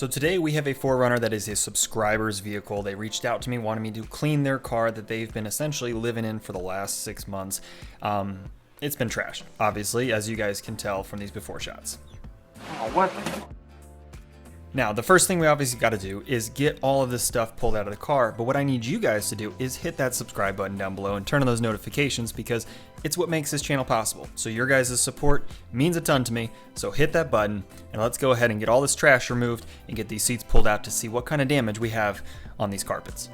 So today we have a 4Runner that is a subscriber's vehicle. They reached out to me, wanted me to clean their car that they've been essentially living in for the last 6 months. It's been trashed, obviously, as you guys can tell from these before shots. Oh, what the? Now, the first thing we obviously got to do is get all of this stuff pulled out of the car, but what I need you guys to do is hit that subscribe button down below and turn on those notifications because it's what makes this channel possible. So your guys' support means a ton to me, so hit that button and let's go ahead and get all this trash removed and get these seats pulled out to see what kind of damage we have on these carpets.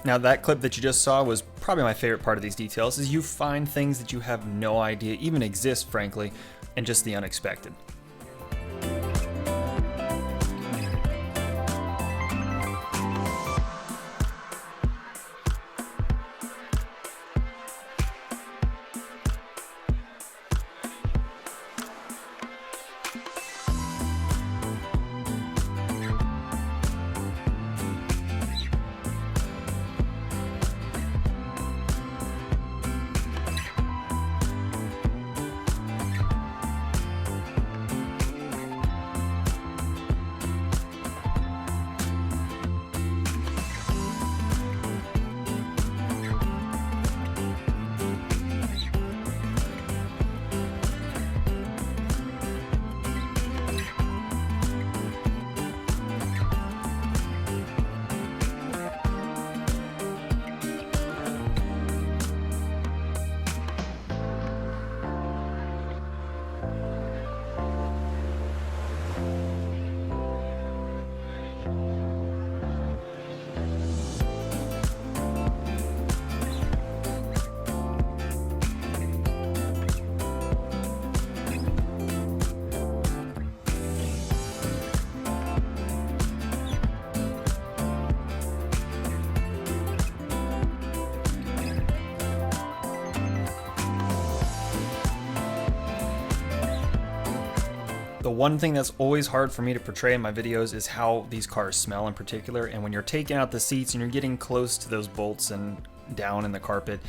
Now that clip that you just saw was probably my favorite part of these details, is you find things that you have no idea even exist, frankly, and just the unexpected. The one thing that's always hard for me to portray in my videos is how these cars smell in particular, and when you're taking out the seats and you're getting close to those bolts and down in the carpet,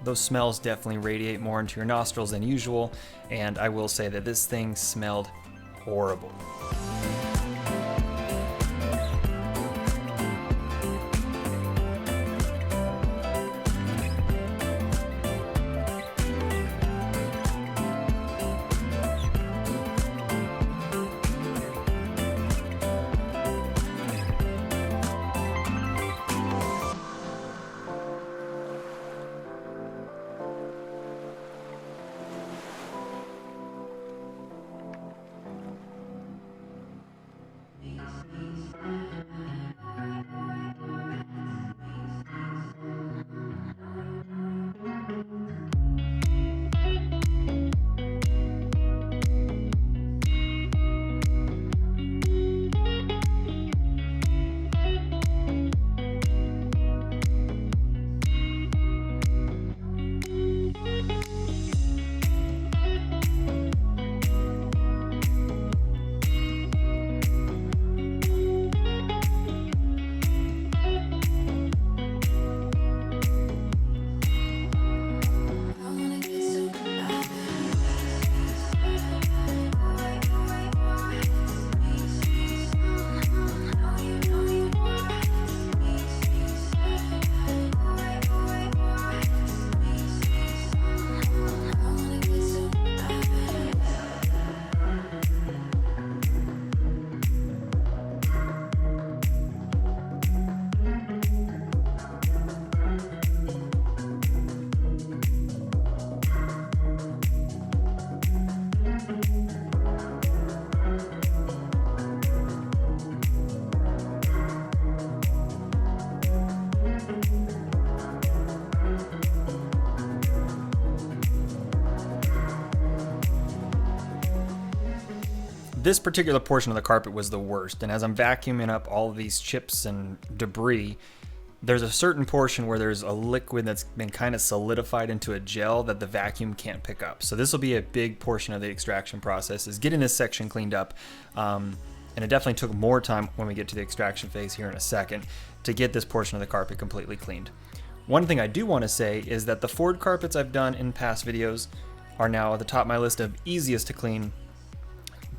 those smells definitely radiate more into your nostrils than usual, and I will say that this thing smelled horrible. This particular portion of the carpet was the worst, and as I'm vacuuming up all of these chips and debris, there's a certain portion where there's a liquid that's been kind of solidified into a gel that the vacuum can't pick up. So this will be a big portion of the extraction process, is getting this section cleaned up. And it definitely took more time when we get to the extraction phase here in a second to get this portion of the carpet completely cleaned. One thing I do want to say is that the Ford carpets I've done in past videos are now at the top of my list of easiest to clean.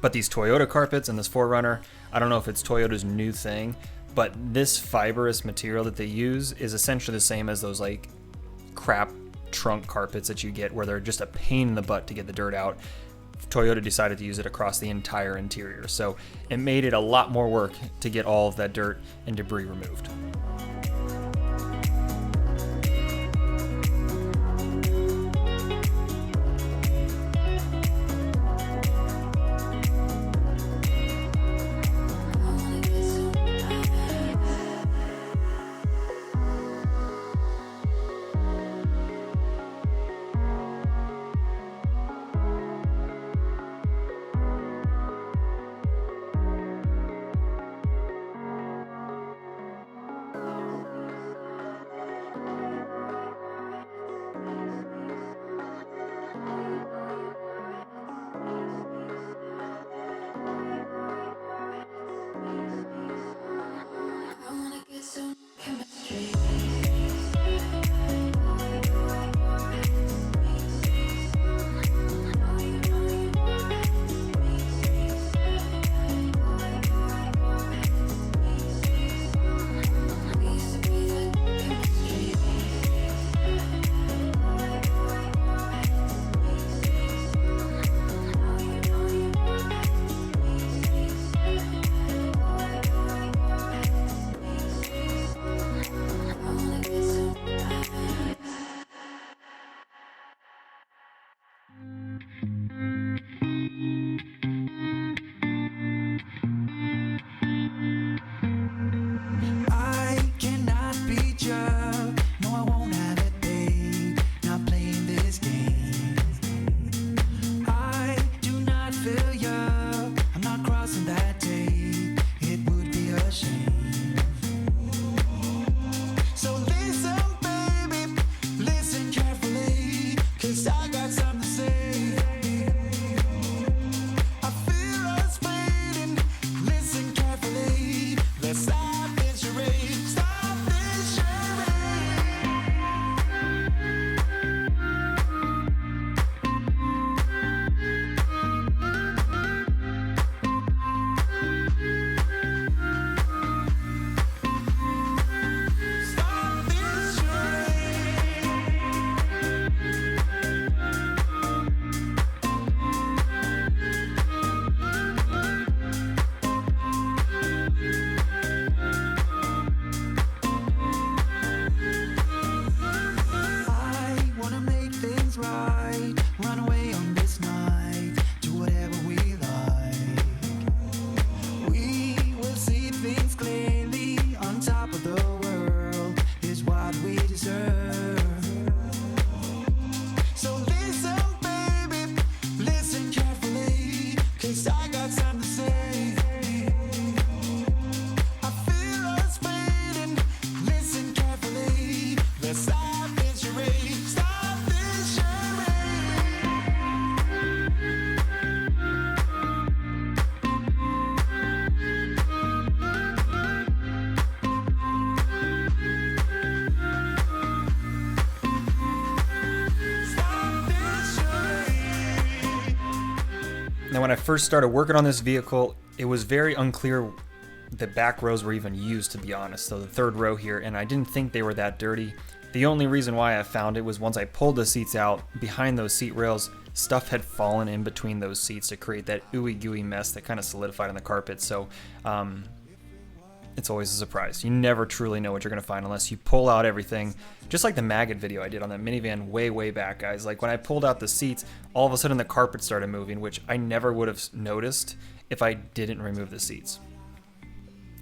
But these Toyota carpets and this 4Runner, I don't know if it's Toyota's new thing, but this fibrous material that they use is essentially the same as those like crap trunk carpets that you get where they're just a pain in the butt to get the dirt out. Toyota decided to use it across the entire interior, so it made it a lot more work to get all of that dirt and debris removed. Now, when I first started working on this vehicle, it was very unclear the back rows were even used, to be honest. So the third row here, and I didn't think they were that dirty. The only reason why I found it was once I pulled the seats out, behind those seat rails, stuff had fallen in between those seats to create that ooey gooey mess that kind of solidified on the carpet. So it's always a surprise. You never truly know what you're gonna find unless you pull out everything. Just like the maggot video I did on that minivan way back, guys. Like when I pulled out the seats, all of a sudden the carpet started moving, which I never would have noticed if I didn't remove the seats.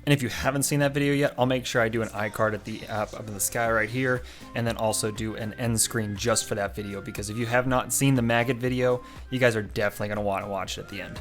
And if you haven't seen that video yet, I'll make sure I do an iCard at the up in the sky right here, and then also do an end screen just for that video, because if you have not seen the maggot video, you guys are definitely gonna want to watch it at the end.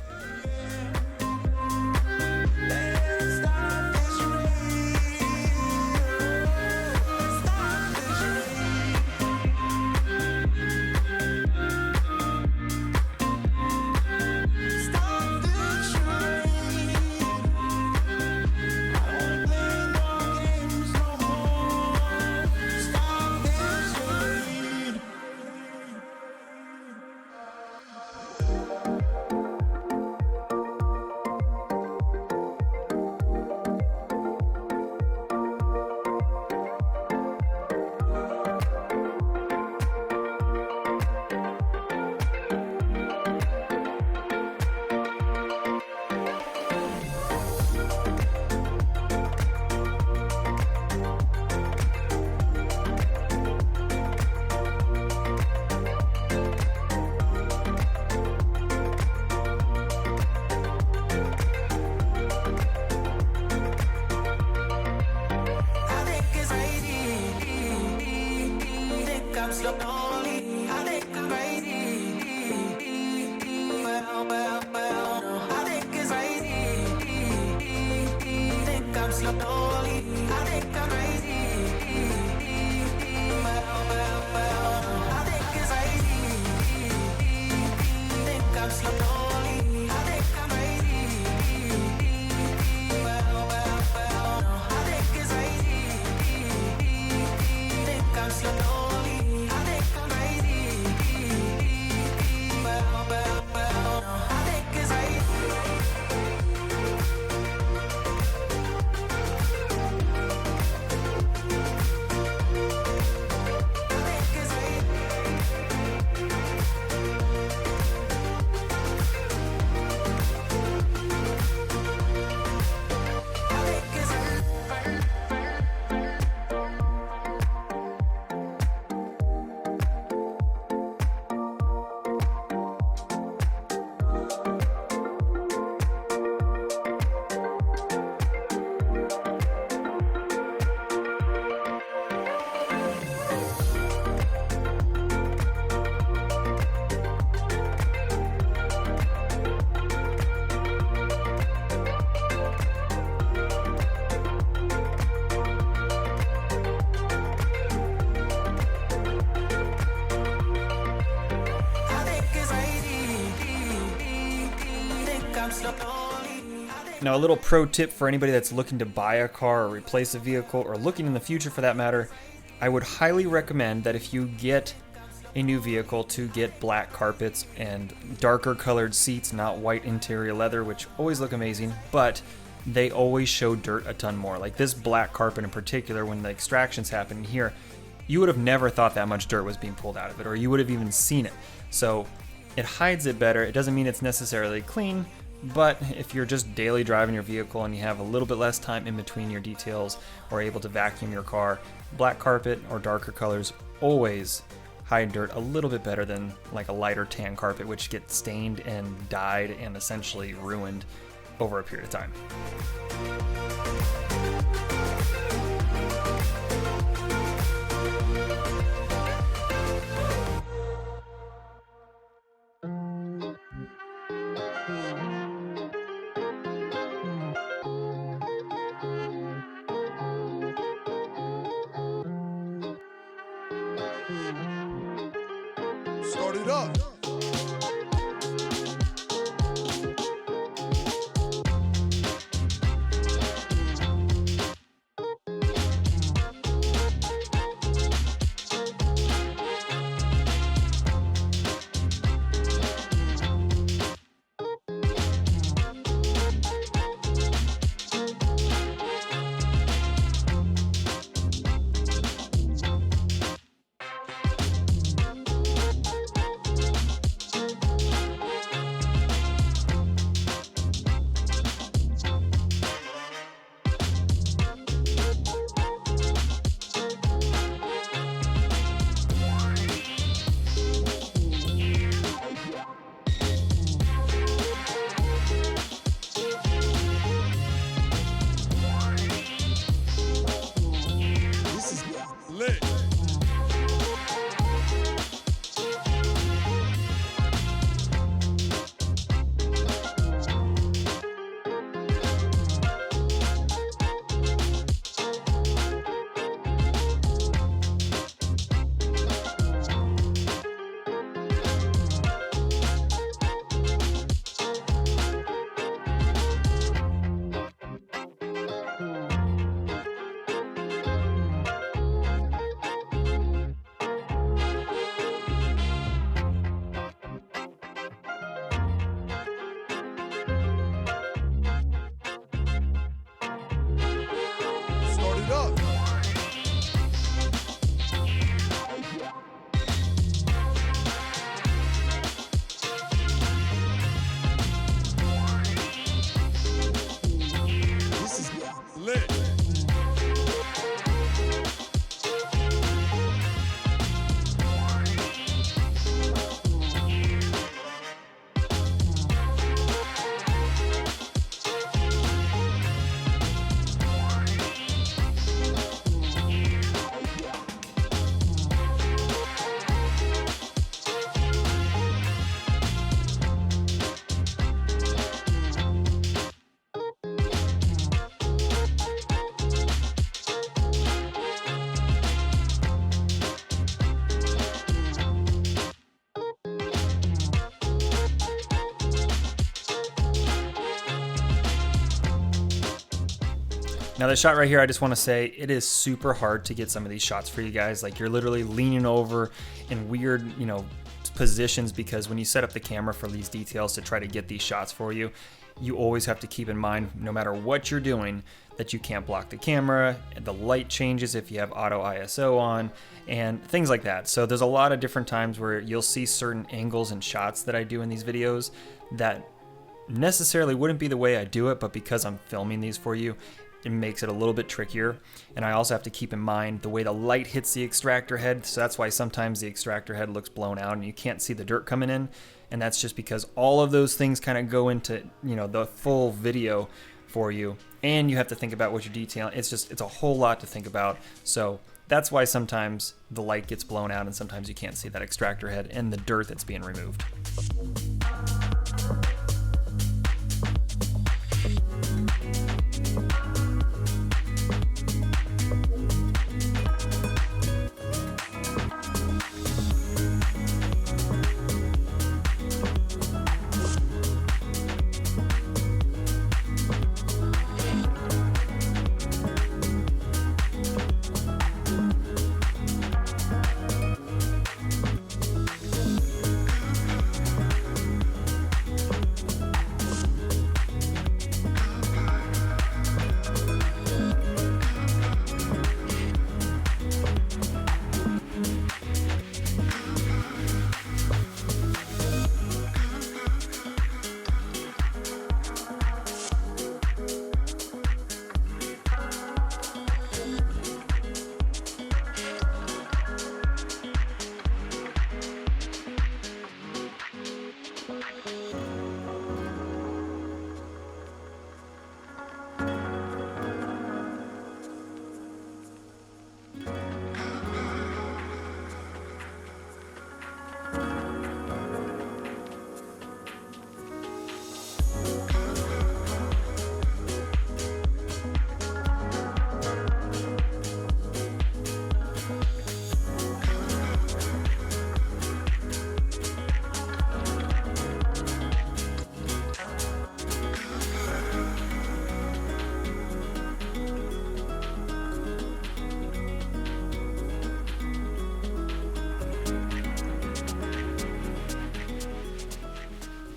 Now, a little pro tip for anybody that's looking to buy a car or replace a vehicle, or looking in the future for that matter, I would highly recommend that if you get a new vehicle to get black carpets and darker colored seats, not white interior leather, which always look amazing, but they always show dirt a ton more. Like this black carpet in particular, when the extractions happen here, you would have never thought that much dirt was being pulled out of it, or you would have even seen it. So it hides it better. It doesn't mean it's necessarily clean, but if you're just daily driving your vehicle and you have a little bit less time in between your details or able to vacuum your car, black carpet or darker colors always hide dirt a little bit better than like a lighter tan carpet, which gets stained and dyed and essentially ruined over a period of time. Start it up. Now this shot right here, I just want to say it is super hard to get some of these shots for you guys. Like, you're literally leaning over in weird, positions, because when you set up the camera for these details to try to get these shots for you, you always have to keep in mind, no matter what you're doing, that you can't block the camera, the light changes if you have auto ISO on, and things like that. So there's a lot of different times where you'll see certain angles and shots that I do in these videos that necessarily wouldn't be the way I do it, but because I'm filming these for you, it makes it a little bit trickier. And I also have to keep in mind the way the light hits the extractor head, so that's why sometimes the extractor head looks blown out and you can't see the dirt coming in. And that's just because all of those things kind of go into, the full video for you. And you have to think about what you're detailing. It's a whole lot to think about. So that's why sometimes the light gets blown out and sometimes you can't see that extractor head and the dirt that's being removed.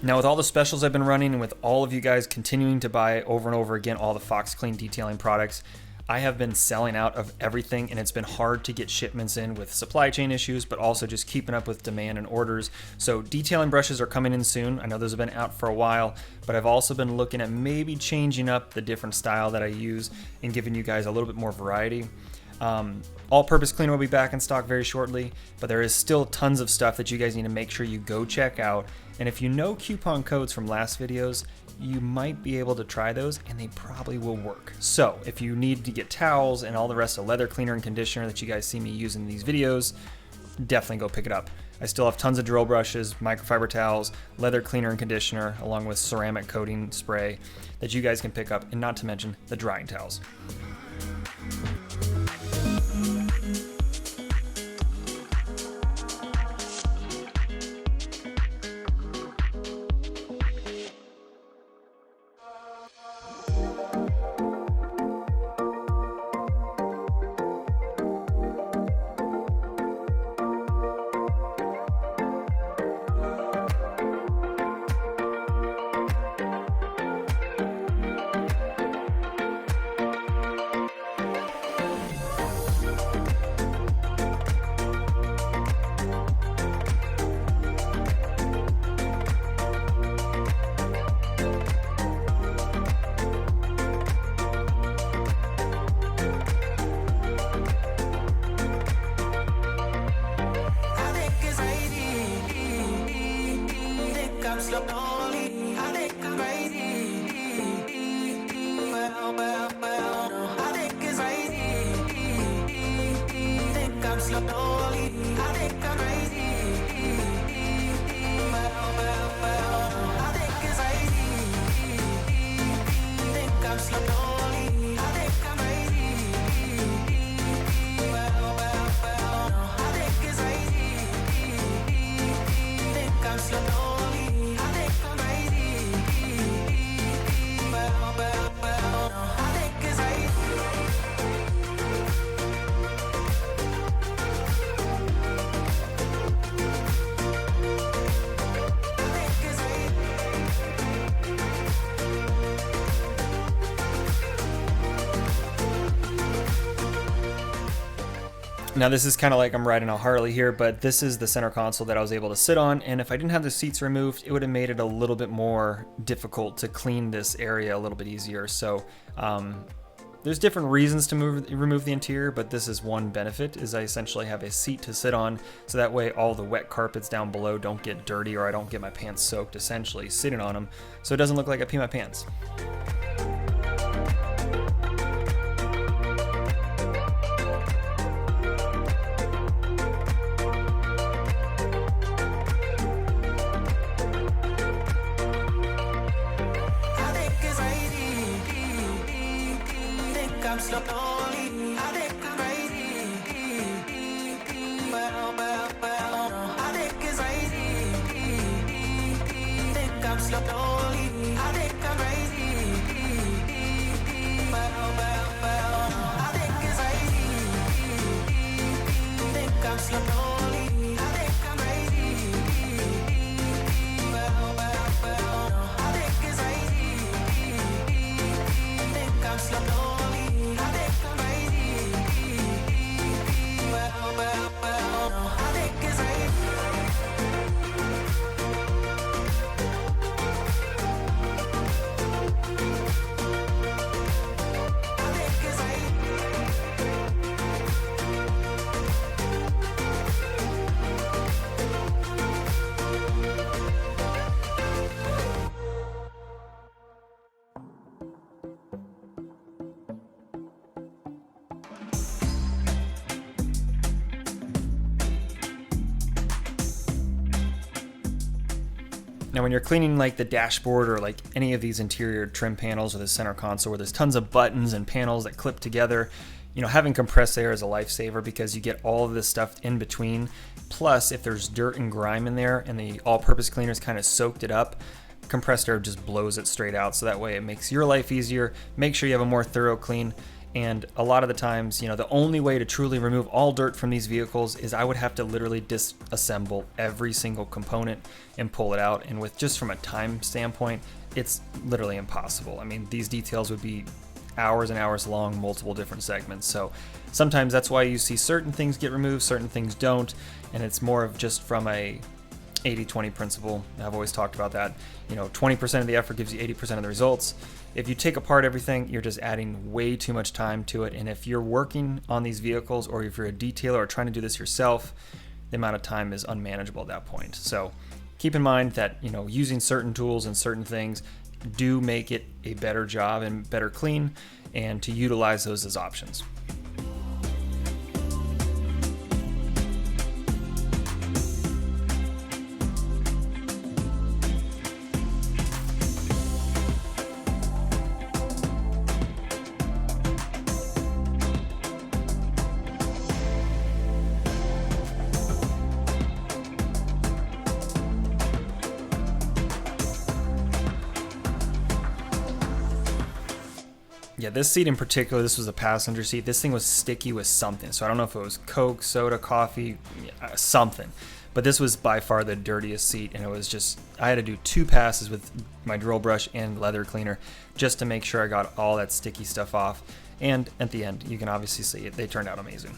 Now, with all the specials I've been running and with all of you guys continuing to buy over and over again all the Fox Clean detailing products, I have been selling out of everything, and it's been hard to get shipments in with supply chain issues, but also just keeping up with demand and orders. So detailing brushes are coming in soon. I know those have been out for a while, but I've also been looking at maybe changing up the different style that I use and giving you guys a little bit more variety. All-purpose cleaner will be back in stock very shortly, but there is still tons of stuff that you guys need to make sure you go check out. And if you know coupon codes from last videos, you might be able to try those and they probably will work. So if you need to get towels and all the rest of leather cleaner and conditioner that you guys see me using in these videos, definitely go pick it up. I still have tons of drill brushes, microfiber towels, leather cleaner and conditioner, along with ceramic coating spray that you guys can pick up, and not to mention the drying towels. Now this is kind of like I'm riding a Harley here, but this is the center console that I was able to sit on, and if I didn't have the seats removed, it would have made it a little bit more difficult to clean this area a little bit easier. So there's different reasons to remove the interior, but this is one benefit, is I essentially have a seat to sit on, so that way all the wet carpets down below don't get dirty, or I don't get my pants soaked essentially sitting on them, so it doesn't look like I pee my pants. Now when you're cleaning like the dashboard or like any of these interior trim panels or the center console where there's tons of buttons and panels that clip together, you know, having compressed air is a lifesaver because you get all of this stuff in between. Plus, if there's dirt and grime in there and the all-purpose cleaner's kind of soaked it up, compressed air just blows it straight out, so that way it makes your life easier. Make sure you have a more thorough clean. And a lot of the times, you know, the only way to truly remove all dirt from these vehicles is I would have to literally disassemble every single component and pull it out. And with just from a time standpoint, it's literally impossible. I mean, these details would be hours and hours long, multiple different segments. So sometimes that's why you see certain things get removed, certain things don't. And it's more of just from a 80-20 principle. I've always talked about that. You know, 20% of the effort gives you 80% of the results. If you take apart everything, you're just adding way too much time to it. And if you're working on these vehicles, or if you're a detailer or trying to do this yourself, the amount of time is unmanageable at that point. So keep in mind that, you know, using certain tools and certain things do make it a better job and better clean, and to utilize those as options. Yeah, this seat in particular, this was a passenger seat. This thing was sticky with something. So I don't know if it was Coke, soda, coffee, something. But this was by far the dirtiest seat, and it was just, I had to do 2 passes with my drill brush and leather cleaner just to make sure I got all that sticky stuff off. And at the end, you can obviously see it. They turned out amazing.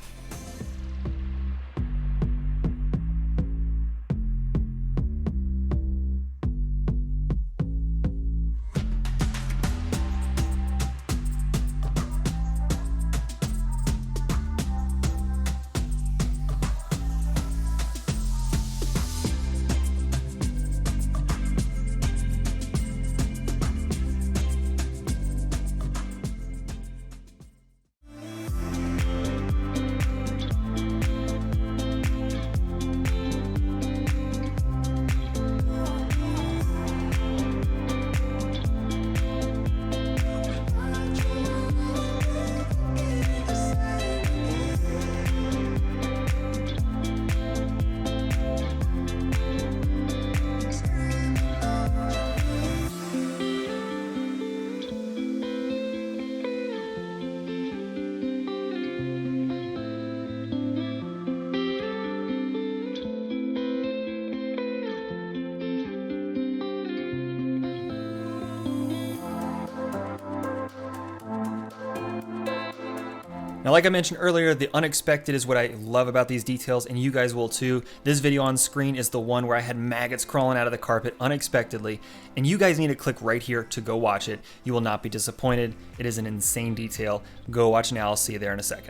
Now, like I mentioned earlier, the unexpected is what I love about these details, and you guys will too. This video on screen is the one where I had maggots crawling out of the carpet unexpectedly, and you guys need to click right here to go watch it. You will not be disappointed. It is an insane detail. Go watch now. I'll see you there in a second.